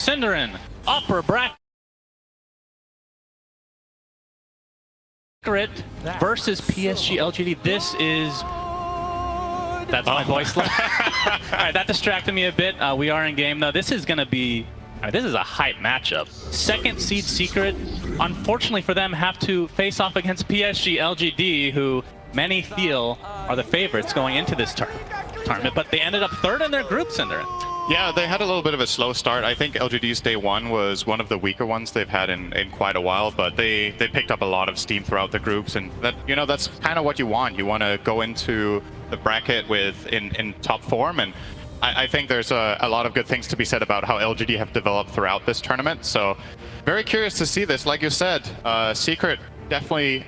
Cinderin, upper bracket versus PSG.LGD. This is... That's my voice. All right, that distracted me a bit. We are in game though. This is going to be... this is a hype matchup. Second seed Secret, unfortunately for them, have to face off against PSG.LGD, who many feel are the favorites going into this tournament, but they ended up third in their group, Cinderin. Yeah, they had a little bit of a slow start. I think LGD's day one was one of the weaker ones they've had in quite a while, but they picked up a lot of steam throughout the groups, and that, you know, that's kind of what you want. You want to go into the bracket with in top form, and I think there's a lot of good things to be said about how LGD have developed throughout this tournament. So very curious to see this. Like you said, Secret definitely,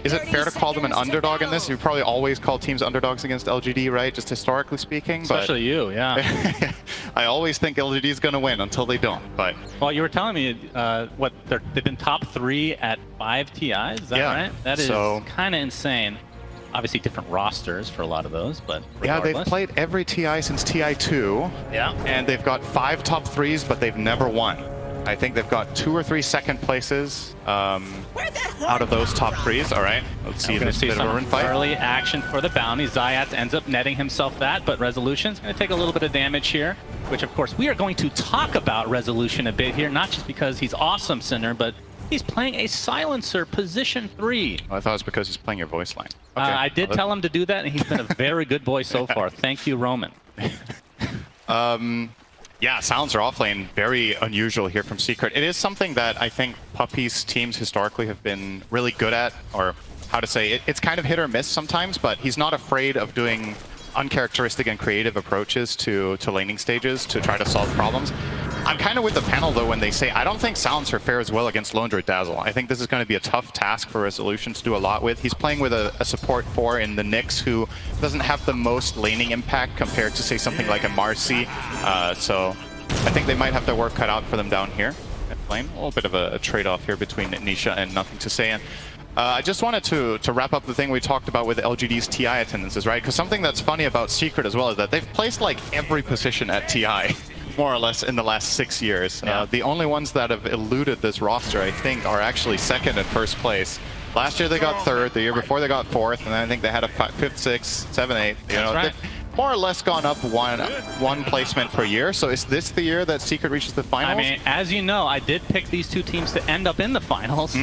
is it fair to call them an underdog in this? You probably always call teams underdogs against LGD, right? Just historically speaking. Especially you, yeah. I always think LGD is going to win until they don't. But well, you were telling me what they've been top 3 at 5 TIs. Is that right? That is kind of insane. Obviously different rosters for a lot of those, but regardless. Yeah, they've played every TI since TI2. Yeah. And they've got 5 top 3s, but they've never won. I think they've got 2 or 3 second places out of those top 3s. All right, let's see this bit of a run fight. Early action for the bounty. Zayat ends up netting himself that, but Resolution's going to take a little bit of damage here, which of course we are going to talk about Resolution a bit here, not just because he's awesome, Cinder, but he's playing a silencer, position 3. Oh, I thought it was because he's playing your voice line. Okay. I did tell him to do that, and he's been a very good boy so far. Thank you, Roman. Yeah, silencer offlane, very unusual here from Secret. It is something that I think Puppy's teams historically have been really good at, or how to say, it's kind of hit or miss sometimes, but he's not afraid of doing uncharacteristic and creative approaches to laning stages to try to solve problems. I'm kind of with the panel though when they say I don't think Silencer fares well against Lone Droid Dazzle. I think this is going to be a tough task for Resolution to do a lot with. He's playing with a support 4 in the Nyx who doesn't have the most laning impact compared to say something like a Marcy. So I think they might have their work cut out for them down here at lane. A little bit of a trade-off here between Nisha and Nothing to Say. And I just wanted to wrap up the thing we talked about with LGD's TI attendances, right? Because something that's funny about Secret as well is that they've placed like every position at TI. More or less in the last 6 years. Yeah. The only ones that have eluded this roster, I think, are actually second and first place. Last year they got third, the year before they got fourth, and then I think they had a fifth, sixth, seventh, eighth. You know, right. They've more or less gone up one placement per year. So is this the year that Secret reaches the finals? I mean, as you know, I did pick these two teams to end up in the finals,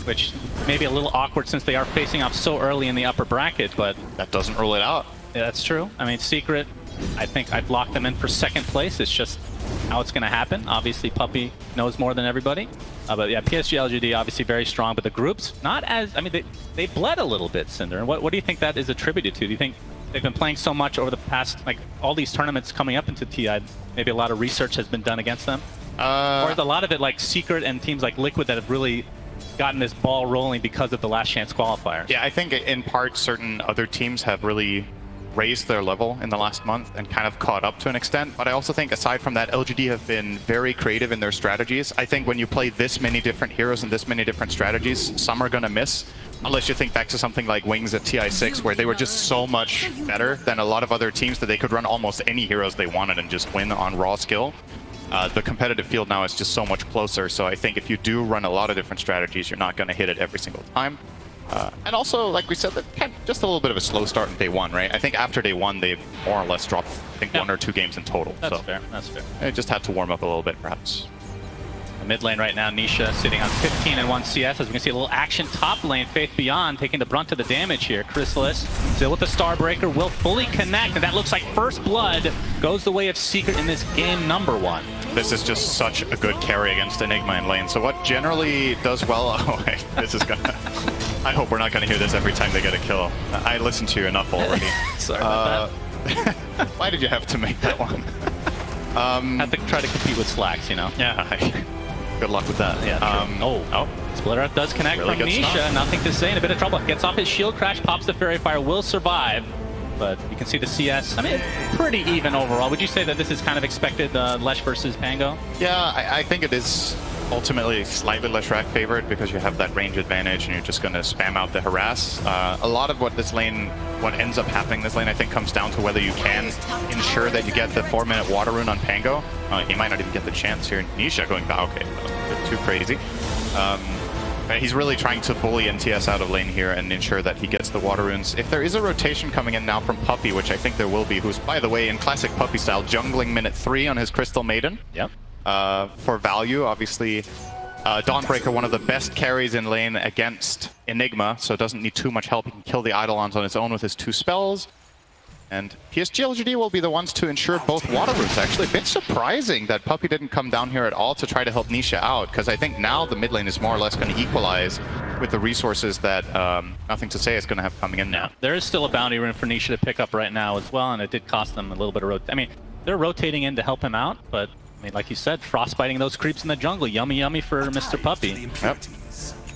which may be a little awkward since they are facing off so early in the upper bracket, but that doesn't rule it out. Yeah, that's true. I mean, Secret, I think I've locked them in for second place. It's just how it's going to happen. Obviously, Puppy knows more than everybody. But yeah, PSG.LGD obviously very strong, but the groups not as... I mean, they bled a little bit, Cinder. What do you think that is attributed to? Do you think they've been playing so much over the past, like, all these tournaments coming up into TI, maybe a lot of research has been done against them? Or is a lot of it like Secret and teams like Liquid that have really gotten this ball rolling because of the last chance qualifiers? Yeah, I think in part certain other teams have really raised their level in the last month and kind of caught up to an extent. But I also think aside from that, LGD have been very creative in their strategies. I think when you play this many different heroes and this many different strategies, some are going to miss. Unless you think back to something like Wings at TI6, where they were just so much better than a lot of other teams that they could run almost any heroes they wanted and just win on raw skill. The competitive field now is just so much closer. So I think if you do run a lot of different strategies, you're not going to hit it every single time. And also, like we said, just a little bit of a slow start in day one, right? I think after day one, they've more or less dropped, I think, 1 or 2 games in total. That's fair, that's fair. They just had to warm up a little bit, perhaps. The mid lane right now, Nisha sitting on 15 and 1 CS. As we can see, a little action top lane. Faith Beyond taking the brunt of the damage here. Chrysalis still with the Starbreaker, will fully connect, and that looks like first blood goes the way of Secret in this game number 1. This is just such a good carry against Enigma in lane. So what generally does well... Oh, wait, this is gonna... I hope we're not going to hear this every time they get a kill. I listened to you enough already. Sorry about that. Why did you have to make that one? Had to try to compete with Slacks, you know? Yeah. Good luck with that. Yeah. Splitter up does connect really from Nisha. Nothing to say, in a bit of trouble. Gets off his shield crash, pops the Fairy Fire, will survive. But you can see the CS, I mean, pretty even overall. Would you say that this is kind of expected, Lesh versus Pango? Yeah, I think it is ultimately slightly less rack favored because you have that range advantage and you're just going to spam out the harass. A lot of what ends up happening in this lane, I think, comes down to whether you can ensure that you get the 4-minute water rune on Pango. He might not even get the chance here. Nisha going back. Okay, a bit too crazy. He's really trying to bully NTS out of lane here and ensure that he gets the water runes. If there is a rotation coming in now from Puppy, which I think there will be, who's, by the way, in classic Puppy style, jungling minute 3 on his Crystal Maiden. Yep. For value, obviously, Dawnbreaker, one of the best carries in lane against Enigma, so doesn't need too much help. He can kill the Eidolons on his own with his 2 spells. And PSG.LGD will be the ones to ensure both water runes. Actually, a bit surprising that Puppy didn't come down here at all to try to help Nisha out, because I think now the mid lane is more or less going to equalize with the resources that Nothing to Say is going to have coming in now. There is still a bounty rune for Nisha to pick up right now as well, and it did cost them a little bit of I mean, they're rotating in to help him out, but I mean, like you said, frostbiting those creeps in the jungle. Yummy, yummy for Mr. Puppy. Yep.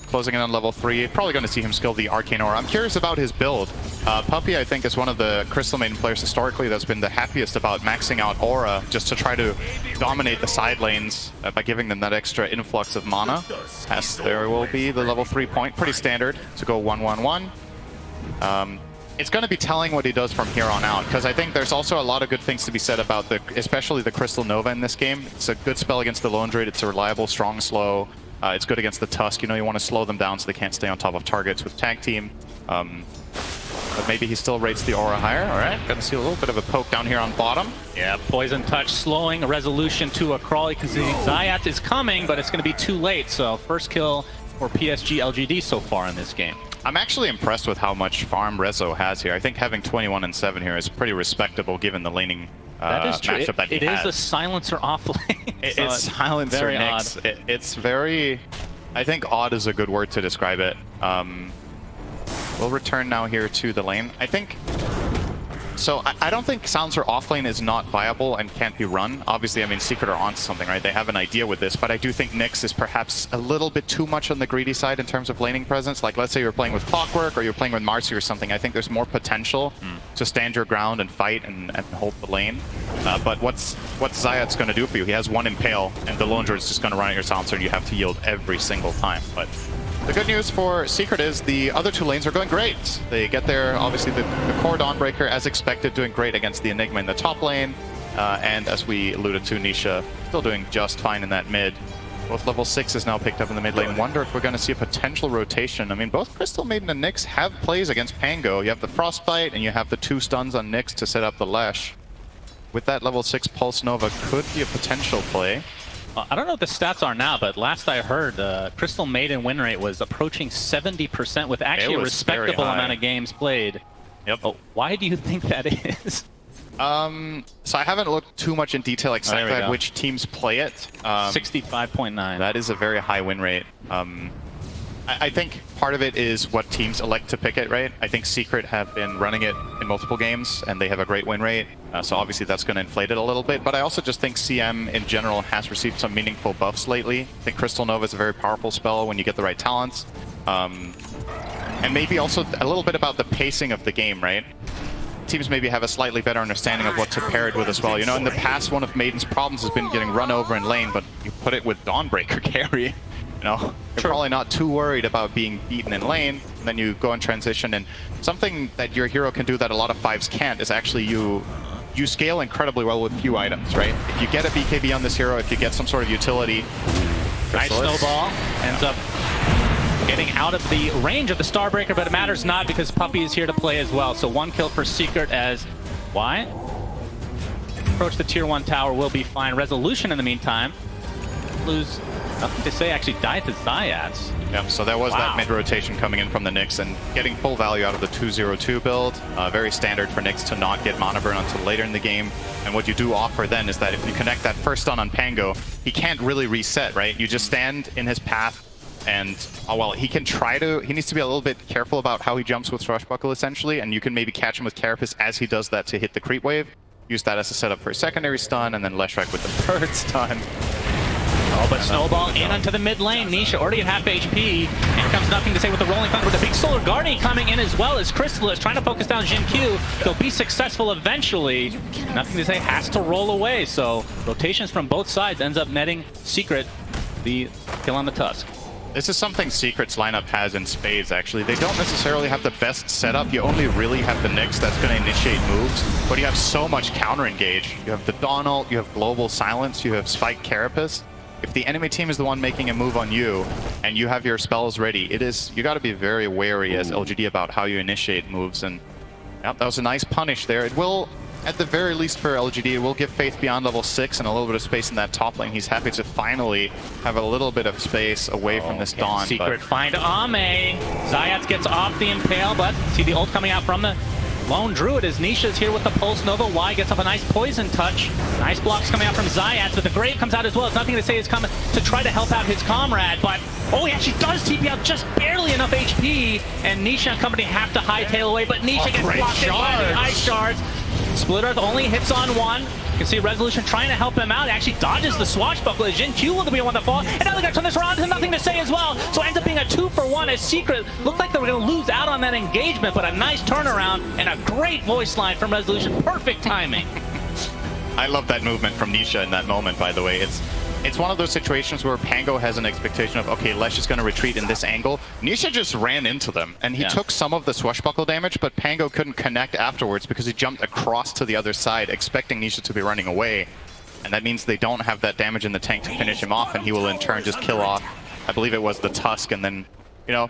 Closing in on level 3. Probably going to see him skill the Arcane Aura. I'm curious about his build. Puppy, I think, is one of the Crystal Maiden players historically that's been the happiest about maxing out Aura just to try to dominate the side lanes by giving them that extra influx of mana. As there will be the level 3 point. Pretty standard to go 1-1-1. It's going to be telling what he does from here on out, because I think there's also a lot of good things to be said about especially the Crystal Nova in this game. It's a good spell against the Lone Druid. It's a reliable, strong, slow. It's good against the Tusk. You know, you want to slow them down so they can't stay on top of targets with Tag Team. But maybe he still rates the Aura higher. All right, gonna see a little bit of a poke down here on bottom. Yeah, Poison Touch slowing a resolution to a crawl. Because Zayat is coming, but it's going to be too late. So first kill for PSG.LGD so far in this game. I'm actually impressed with how much farm Rezo has here. I think having 21 and 7 here is pretty respectable given the laning matchup that he has. It is a silencer off lane. It's silencer very Nyx. odd. It's very... I think odd is a good word to describe it. We'll return now here to the lane. I think... So I don't think silencer off lane is not viable and can't be run. Obviously, I mean, Secret are onto something, right? They have an idea with this, but I do think Nyx is perhaps a little bit too much on the greedy side in terms of laning presence. Like, let's say you're playing with Clockwork or you're playing with Marcy or something. I think there's more potential to stand your ground and fight and hold the lane. But what's Zayat's going to do for you? He has 1 Impale, and the Lone Druid is just going to run at your silencer, and you have to yield every single time. But the good news for Secret is the other 2 lanes are going great. They get there, obviously the core Dawnbreaker, as expected, doing great against the Enigma in the top lane. And as we alluded to, Nisha still doing just fine in that mid. Both level 6 is now picked up in the mid lane. Wonder if we're going to see a potential rotation. I mean, both Crystal Maiden and Nyx have plays against Pango. You have the Frostbite, and you have the 2 stuns on Nyx to set up the Lesh. With that level 6 Pulse Nova could be a potential play. I don't know what the stats are now, but last I heard, Crystal Maiden win rate was approaching 70% with actually a respectable amount of games played. Yep. But why do you think that is? So I haven't looked too much in detail exactly at which teams play it. 65.9. That is a very high win rate. I think part of it is what teams elect to pick it, right? I think Secret have been running it in multiple games, and they have a great win rate. So obviously that's going to inflate it a little bit. But I also just think CM in general has received some meaningful buffs lately. I think Crystal Nova is a very powerful spell when you get the right talents. And maybe also a little bit about the pacing of the game, right? Teams maybe have a slightly better understanding of what to pair it with as well. You know, in the past, one of Maiden's problems has been getting run over in lane, but you put it with Dawnbreaker carry. You know, you're probably not too worried about being beaten in lane, and then you go in transition, and something that your hero can do that a lot of 5s can't is actually you scale incredibly well with few items, right? If you get a BKB on this hero, if you get some sort of utility... Nice snowball, ends up getting out of the range of the Starbreaker, but it matters not because Puppy is here to play as well. So 1 kill for Secret as Wyatt approach the tier 1 tower will be fine. Resolution in the meantime. Lose Nothing to Say actually died to Zayats. Yep, so there was that mid-rotation coming in from the Nyx and getting full value out of the 2-0-2 build. Very standard for Nyx to not get mana burn until later in the game. And what you do offer then is that if you connect that first stun on Pango, he can't really reset, right? You just stand in his path and, well, he can try to... He needs to be a little bit careful about how he jumps with Swashbuckle, essentially, and you can maybe catch him with Carapace as he does that to hit the creep wave. Use that as a setup for a secondary stun, and then Leshrac with the third stun. Oh, but Snowball in onto the mid lane. Nisha already at half HP. Here comes Nothing to Say with the Rolling Thunder, with the big Solar Guardian coming in as well as Crystal is trying to focus down Jin Q. They'll be successful eventually. Nothing to Say has to roll away, so rotations from both sides ends up netting Secret the kill on the Tusk. This is something Secret's lineup has in spades, actually. They don't necessarily have the best setup. You only really have the Nyx that's going to initiate moves, but you have so much counter-engage. You have the Dawn ult, you have Global Silence, you have Spike Carapace. If the enemy team is the one making a move on you, and you have your spells ready, you got to be very wary as LGD about how you initiate moves, and yep, that was a nice punish there. It will, at the very least for LGD, it will give Faith Beyond level 6 and a little bit of space in that top lane. He's happy to finally have a little bit of space away from this Dawn. Secret find Ame. Zayats gets off the Impale, but see the ult coming out from the Lone Druid as Nisha's here with the Pulse Nova. Y gets up a nice poison touch. Nice blocks coming out from Zayats, but the Grave comes out as well. It's nothing to say he's coming to try to help out his comrade, but he actually does TP out just barely enough HP, and Nisha and company have to hightail away, but Nisha gets blocked in by the Ice Shards. Split Earth only hits on one. You can see Resolution trying to help him out. It actually dodges the swashbuckle. Jin Q will be one that falls. And now they got to turn this around to nothing to say as well. So it ends up being a 2-for-1 as Secret looked like they were going to lose out on that engagement, but a nice turnaround and a great voice line from Resolution. Perfect timing. I love that movement from Nisha in that moment, by the way. It's one of those situations where Pango has an expectation of, okay, Lesh is going to retreat in this angle. Nisha just ran into them, and he took some of the swashbuckle damage, but Pango couldn't connect afterwards because he jumped across to the other side, expecting Nisha to be running away. And that means they don't have that damage in the tank to finish him off, and he will in turn just kill off, I believe it was the Tusk, and then, you know,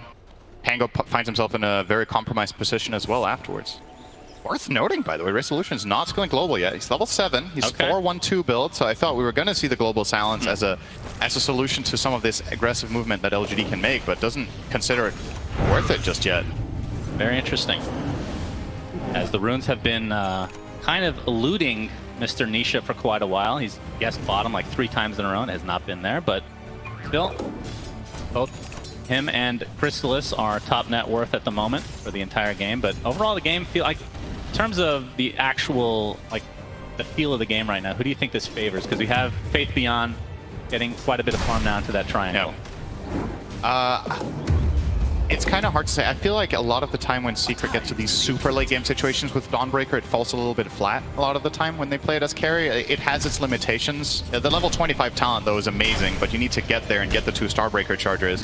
Pango finds himself in a very compromised position as well afterwards. Worth noting, by the way, Resolution's not skilling global yet. He's level 7. He's 4-1-2 build, so I thought we were going to see the global silence as a solution to some of this aggressive movement that LGD can make, but doesn't consider it worth it just yet. Very interesting. As the runes have been kind of eluding Mr. Nisha for quite a while. He's guessed bottom like 3 times in a row and has not been there, but still, both him and Chrysalis are top net worth at the moment for the entire game, but overall the game feel like, in terms of the actual, like, the feel of the game right now, who do you think this favors? Because we have Faith Beyond getting quite a bit of farm down to that triangle. It's kind of hard to say. I feel like a lot of the time when Secret gets to these super late game situations with Dawnbreaker, it falls a little bit flat a lot of the time when they play it as carry. It has its limitations. The level 25 talent, though, is amazing, but you need to get there and get the 2 Starbreaker charges.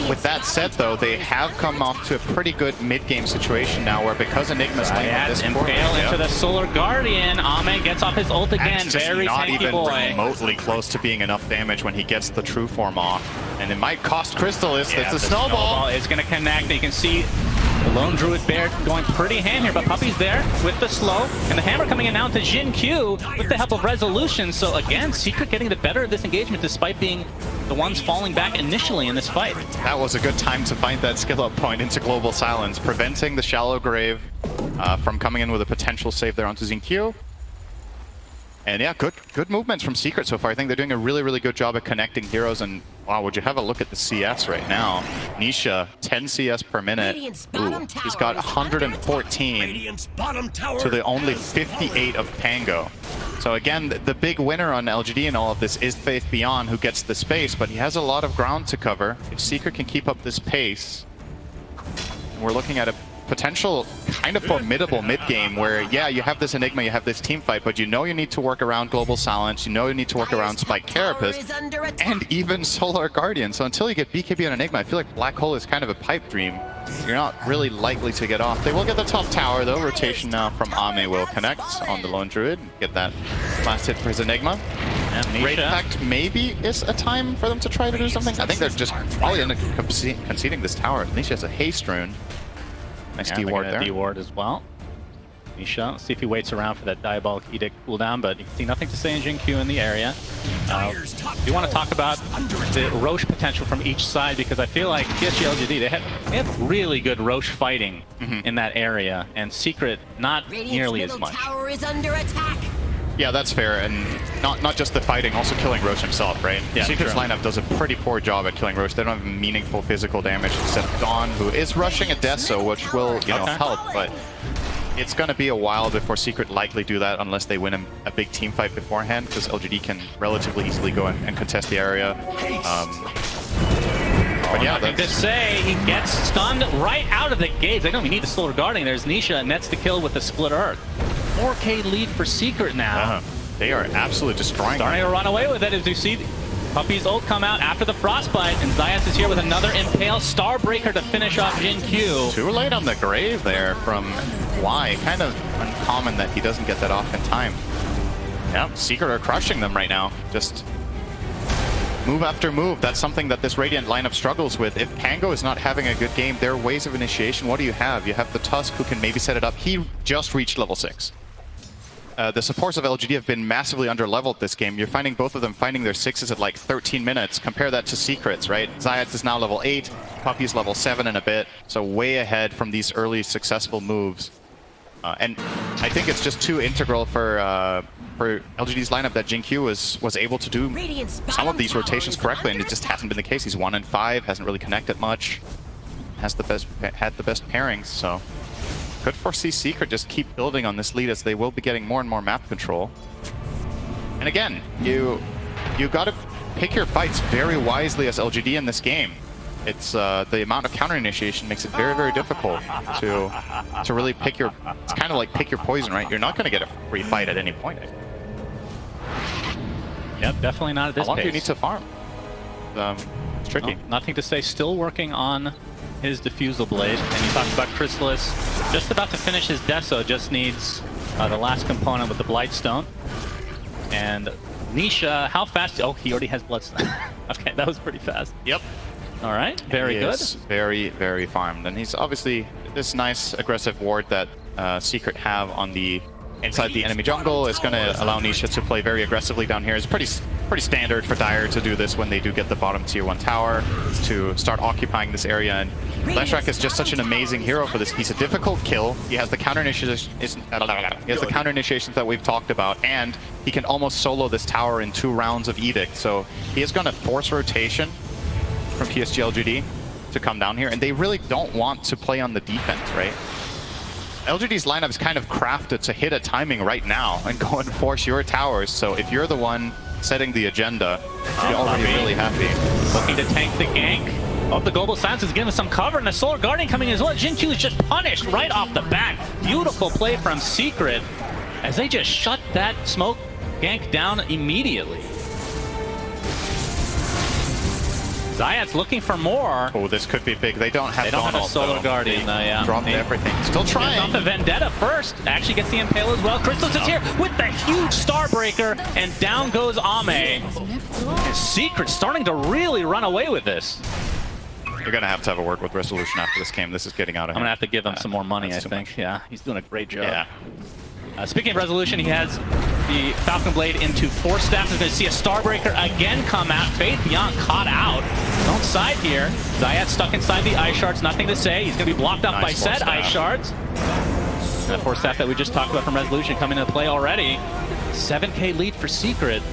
With that said, though, they have come off to a pretty good mid-game situation now, where because Enigma's laying on this Impale into the Solar Guardian, Ame gets off his ult again. Very not tanky even boy. remotely close to being enough damage when he gets the true form off, and it might cost Chrysalis. It's a snowball. It's going to connect. You can see the Lone Druid Bear going pretty ham here, but Puppey's there with the slow, and the hammer coming in now to Jin Q with the help of Resolution. So again, Secret getting the better of this engagement despite being the ones falling back initially in this fight. That was a good time to find that skill up point into Global Silence, preventing the Shallow Grave from coming in with a potential save there onto Jin Q. And yeah, good movements from Secret so far. I think they're doing a really, really good job at connecting heroes. And wow, would you have a look at the CS right now? Nisha, 10 CS per minute. Ooh, he's got 114 to the only 58 of Pango. So again, the big winner on LGD in all of this is Faith Beyond, who gets the space, but he has a lot of ground to cover. If Secret can keep up this pace, we're looking at a potential kind of formidable mid-game where, yeah, you have this Enigma, you have this team fight, but you know you need to work around Global Silence, you know you need to work around Spike Carapace, and even Solar Guardian. So until you get BKB on Enigma, I feel like Black Hole is kind of a pipe dream. You're not really likely to get off. They will get the top tower, though. Rotation now from Ame will connect on the Lone Druid. Get that last hit for his Enigma. Great Pact maybe is a time for them to try to do something. I think they're just probably end up conceding this tower. Nisha has a haste rune. Nice D-ward there. D-ward as well. Nisha, let's see if he waits around for that Diabolic Edict cooldown, but you can see nothing to say in Jin Q in the area. We want to talk about the Roche potential from each side, because I feel like PSG.LGD, they have really good Roche fighting in that area, and Secret not nearly as much. Tower is under attack. Yeah, that's fair, and not just the fighting, also killing Roche himself, right? Yeah, Secret's lineup does a pretty poor job at killing Roche. They don't have meaningful physical damage except Dawn, who is rushing a Deso, which will, you know, help, but it's going to be a while before Secret likely do that unless they win a big team fight beforehand, because LGD can relatively easily go and contest the area. But yeah, nothing to say. He gets stunned right out of the gates. They don't even need the Solar Guarding. There's Nisha, and nets the kill with the Split Earth. 4K lead for Secret now. They are absolutely destroying Starting them. to run away with it as you see Puppy's ult come out after the Frostbite, and Zayats is here with another Impale Starbreaker to finish off Jin Q. Too late on the grave there from Y. Kind of uncommon that he doesn't get that off in time. Yep, Secret are crushing them right now. Just move after move. That's something that this Radiant lineup struggles with. If Pango is not having a good game, their ways of initiation, what do you have? You have the Tusk who can maybe set it up. He just reached level 6. The supports of LGD have been massively under-leveled this game. You're finding both of them finding their 6s at like 13 minutes. Compare that to Secrets, right? Zayats is now level 8, Puppy's level 7 and a bit, so way ahead from these early successful moves. And I think it's just too integral for LGD's lineup that Jin Q was able to do some of these rotations correctly, and it just hasn't been the case. He's 1 and 5, hasn't really connected much, had the best pairings, so could foresee Secret just keep building on this lead as they will be getting more and more map control. And again, you got to pick your fights very wisely as LGD in this game. It's the amount of counter initiation makes it very, very difficult to really pick your. It's kind of like pick your poison, right? You're not going to get a free fight at any point. Yep, definitely not at this pace. How long do you need to farm? It's tricky. Well, nothing to say. Still working on his Diffusal Blade, and you talked about Chrysalis. Just about to finish his Deso. Just needs the last component with the Blightstone. And Nisha, how fast? Oh, he already has Bloodstone. Okay, that was pretty fast. Yep. All right, very good. Very, very farmed, and he's obviously this nice aggressive ward that Secret have on the inside the enemy jungle is going to allow Nisha to play very aggressively down here. It's pretty standard for Dire to do this when they do get the bottom tier 1 tower, to start occupying this area. And Leshrac is just such an amazing hero for this. He's a difficult kill. He has the counter initiations. That we've talked about, and he can almost solo this tower in 2 rounds of Edict. So he is going to force rotation from PSG.LGD to come down here, and they really don't want to play on the defense, right? LGD's lineup is kind of crafted to hit a timing right now and go and force your towers. So if you're the one setting the agenda, you're already really happy. Looking to tank the gank. Oh, the Global Silence is giving some cover, and the Solar Guardian coming in as well. Jin Q is just punished right off the bat. Beautiful play from Secret as they just shut that smoke gank down immediately. Zayats looking for more. Oh, this could be big. They don't have a Solar Guardian, yeah. Dropped everything. Still trying. Off the Vendetta first. Actually gets the Impale as well. Crystal's is here with the huge Starbreaker, and down goes Ame. And Secret starting to really run away with this. You're going to have a word with Resolution after this game. This is getting out of hand. I'm going to have to give him some more money, I think. Yeah, he's doing a great job. Yeah. Speaking of Resolution, he has the Falcon Blade into 4 staffs. He's going to see a Starbreaker again come out. Faith Beyond caught out. Don't side here. Zayat stuck inside the Ice Shards. Nothing to say. He's going to be blocked off by said Ice Shards. And the 4 staff that we just talked about from Resolution coming into play already. 7K lead for Secret.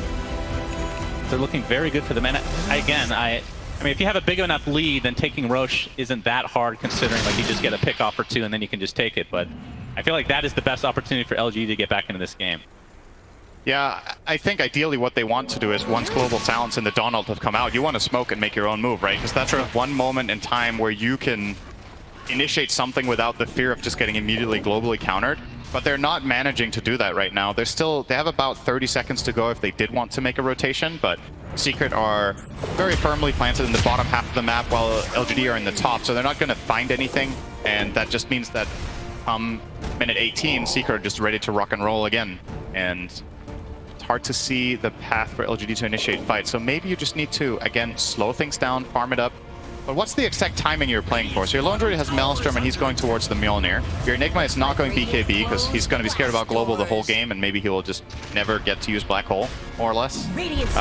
They're looking very good for them. And again, I mean, if you have a big enough lead, then taking Roche isn't that hard, considering like you just get a pick off or 2 and then you can just take it. But I feel like that is the best opportunity for LG to get back into this game. Yeah, I think ideally what they want to do is once Global Silence and the Dawn ult have come out, you want to smoke and make your own move, right? Because that's sort of one moment in time where you can initiate something without the fear of just getting immediately globally countered. But they're not managing to do that right now. They have about 30 seconds to go if they did want to make a rotation, but Secret are very firmly planted in the bottom half of the map while LGD are in the top, so they're not going to find anything, and that just means that minute 18, Secret are just ready to rock and roll again. And it's hard to see the path for LGD to initiate fights, so maybe you just need to, again, slow things down, farm it up. But what's the exact timing you're playing for? So your Lone Druid has Maelstrom and he's going towards the Mjolnir. Your Enigma is not going BKB because he's going to be scared about Global the whole game, and maybe he will just never get to use Black Hole, more or less.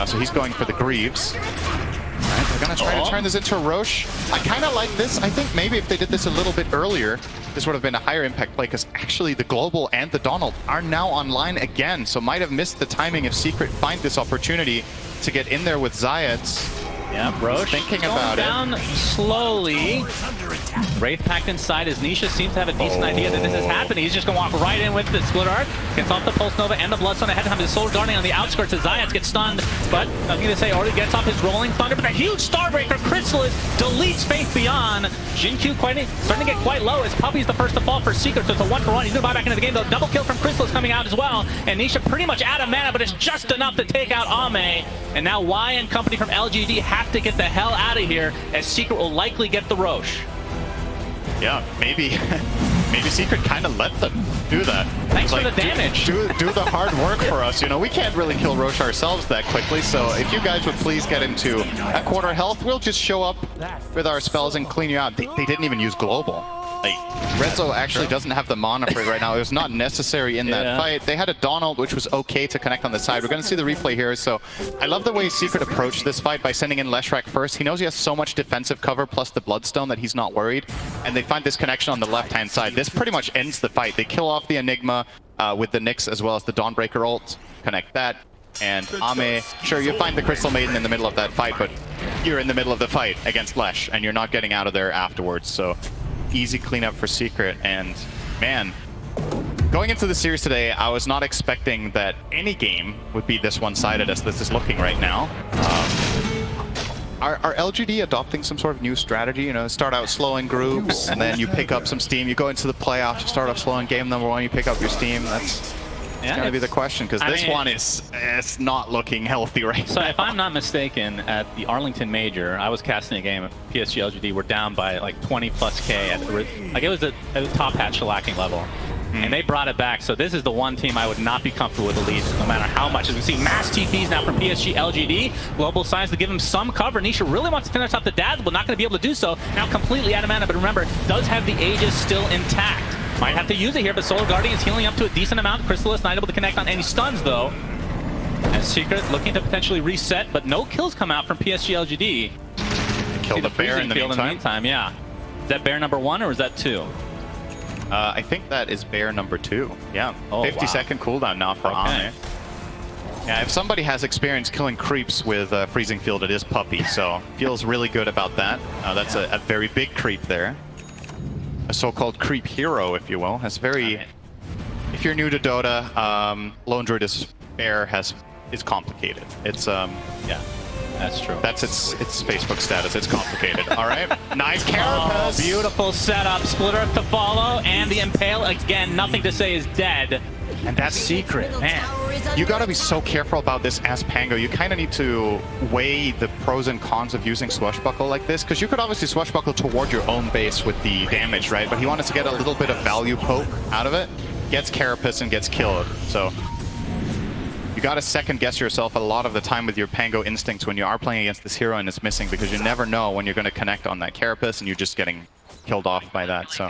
So he's going for the Greaves. Alright, they're going to try to turn this into Roche. I kind of like this. I think maybe if they did this a little bit earlier, this would have been a higher impact play, because actually the Global and the Donald are now online again, so might have missed the timing if Secret find this opportunity to get in there with Zayats. Yeah, Roche thinking going about down slowly. Wraith packed inside as Nisha seems to have a decent idea that this is happening. He's just going to walk right in with the Split Arc. Gets off the Pulse Nova and the Bloodstone ahead of him. The Soul Guardian on the outskirts as Zayats gets stunned. But nothing to say, already gets off his Rolling Thunder. But a huge Starbreaker, Chrysalis deletes Faith Beyond. Jin-Q starting to get quite low as Puppey's the first to fall for Secret. So it's a 1-for-1. He's going to buy back into the game though. Double kill from Chrysalis coming out as well. And Nisha pretty much out of mana, but it's just enough to take out Ame. And now Y and company from LGD have to get the hell out of here as Secret will likely get the Roche. Yeah, maybe Secret kind of let them do that. Thanks for the damage. Do the hard work for us. You know, we can't really kill Roche ourselves that quickly, so if you guys would please get into a quarter health, we'll just show up with our spells and clean you out. They didn't even use global. Like, Rezo actually doesn't have the mana for it right now. It was not necessary in that fight. They had a Donald, which was okay to connect on the side. We're going to see the replay here. So I love the way Secret approached this fight by sending in Leshrac first. He knows he has so much defensive cover plus the Bloodstone that he's not worried. And they find this connection on the left-hand side. This pretty much ends the fight. They kill off the Enigma with the Nyx as well as the Dawnbreaker ult. Connect that. And Ame, sure, you find the Crystal Maiden in the middle of that fight, but you're in the middle of the fight against Lesh, and you're not getting out of there afterwards. So easy cleanup for Secret, and man, going into the series today, I was not expecting that any game would be this one-sided as this is looking right now. Are LGD adopting some sort of new strategy? You know, start out slow in groups, and then you pick up some steam. You go into the playoffs, you start off slow in game number 1, you pick up your steam. That's going to be the question, because this one is not looking healthy right now. So if I'm not mistaken, at the Arlington Major, I was casting a game at PSG.LGD. We're down by like 20 plus K. Like it was at a top hat shellacking level. And they brought it back. So this is the one team I would not be comfortable with the lead, no matter how much. As we see mass TPs now from PSG.LGD. Global Signs to give him some cover. Nisha really wants to finish off the Dazzle, not going to be able to do so. Now completely out of mana, but remember, does have the Aegis still intact. Might have to use it here, but Soul Guardian is healing up to a decent amount. Chrysalis not able to connect on any stuns, though. And Secret looking to potentially reset, but no kills come out from PSG.LGD. Kill the bear in the meantime. Yeah. Is that bear number 1 or is that 2? I think that is bear number 2. Yeah. Oh, 50-second cooldown now for Ame. Yeah, if somebody has experience killing creeps with Freezing Field, it is Puppey, so feels really good about that. That's a very big creep there. A so-called creep hero, if you will. Has very... If you're new to Dota, Lone Druid's bear is complicated. It's yeah, that's true. That's its Facebook status. It's complicated. All right. Nice Carapace. Oh, beautiful setup. Splitter to follow, and the Impale again. Nothing to say is dead. And that's Secret, man. You gotta be so careful about this as Pango. You kind of need to weigh the pros and cons of using Swashbuckle like this, because you could obviously Swashbuckle toward your own base with the damage, right? But he wanted to get a little bit of value poke out of it. Gets Carapace and gets killed. So you gotta second guess yourself a lot of the time with your Pango instincts when you are playing against this hero and it's missing, because you never know when you're gonna connect on that Carapace and you're just getting killed off by that. So.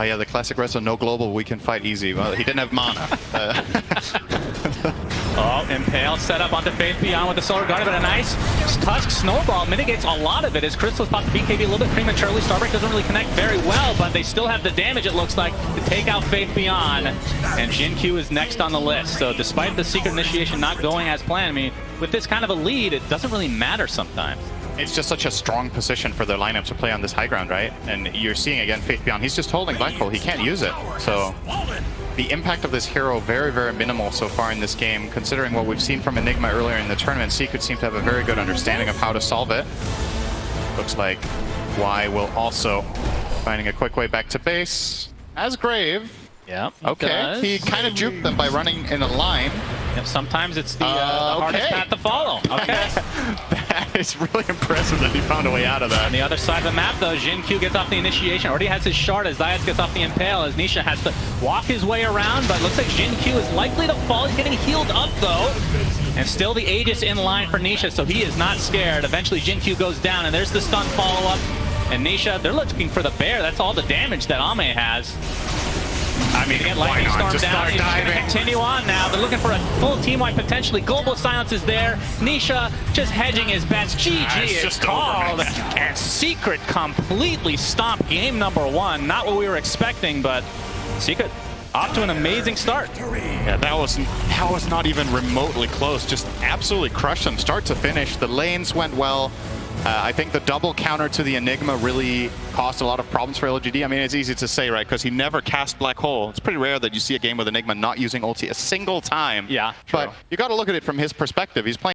Oh yeah, the classic Rezo, no global, we can fight easy. Well, he didn't have mana. Oh, Impale set up onto Faith Beyond with the Solar Guardian, but a nice Tusk Snowball mitigates a lot of it as Crystal's popped BKB a little bit prematurely. Starbreak doesn't really connect very well, but they still have the damage, it looks like, to take out Faith Beyond. And Jin-Q is next on the list. So despite the Secret initiation not going as planned, I mean, with this kind of a lead, it doesn't really matter sometimes. It's just such a strong position for their lineup to play on this high ground, right? And you're seeing, again, Faith Beyond. He's just holding Black Hole. He can't use it. So the impact of this hero very, very minimal so far in this game, considering what we've seen from Enigma earlier in the tournament. Secret seems to have a very good understanding of how to solve it. Looks like Y will also finding a quick way back to base. As Grave. Yeah. Okay. He kind of juked them by running in a line. Yep, sometimes it's the hardest path to follow. Okay. That is really impressive that he found a way out of that. On the other side of the map, though, Jin-Q gets off the initiation. Already has his shard as Zayats gets off the Impale, as Nisha has to walk his way around, but looks like Jin-Q is likely to fall. He's getting healed up, though. And still the Aegis in line for Nisha, so he is not scared. Eventually, Jin-Q goes down, and there's the stun follow-up. And Nisha, they're looking for the bear. That's all the damage that Ame has. I mean, Get why lightning not storm just down. start He's going to diving? continue on now. They're looking for a full team wipe potentially. Global Silence is there. Nisha just hedging his bets. GG it's is just called. over, man. And Secret completely stomped game number 1. Not what we were expecting, but Secret off to an amazing start. Yeah, that was not even remotely close. Just absolutely crushed them start to finish. The lanes went well. I think the double counter to the Enigma really caused a lot of problems for LGD. I mean, it's easy to say, right? Because he never cast Black Hole. It's pretty rare that you see a game with Enigma not using ulti a single time. Yeah, true. But you got to look at it from his perspective. He's playing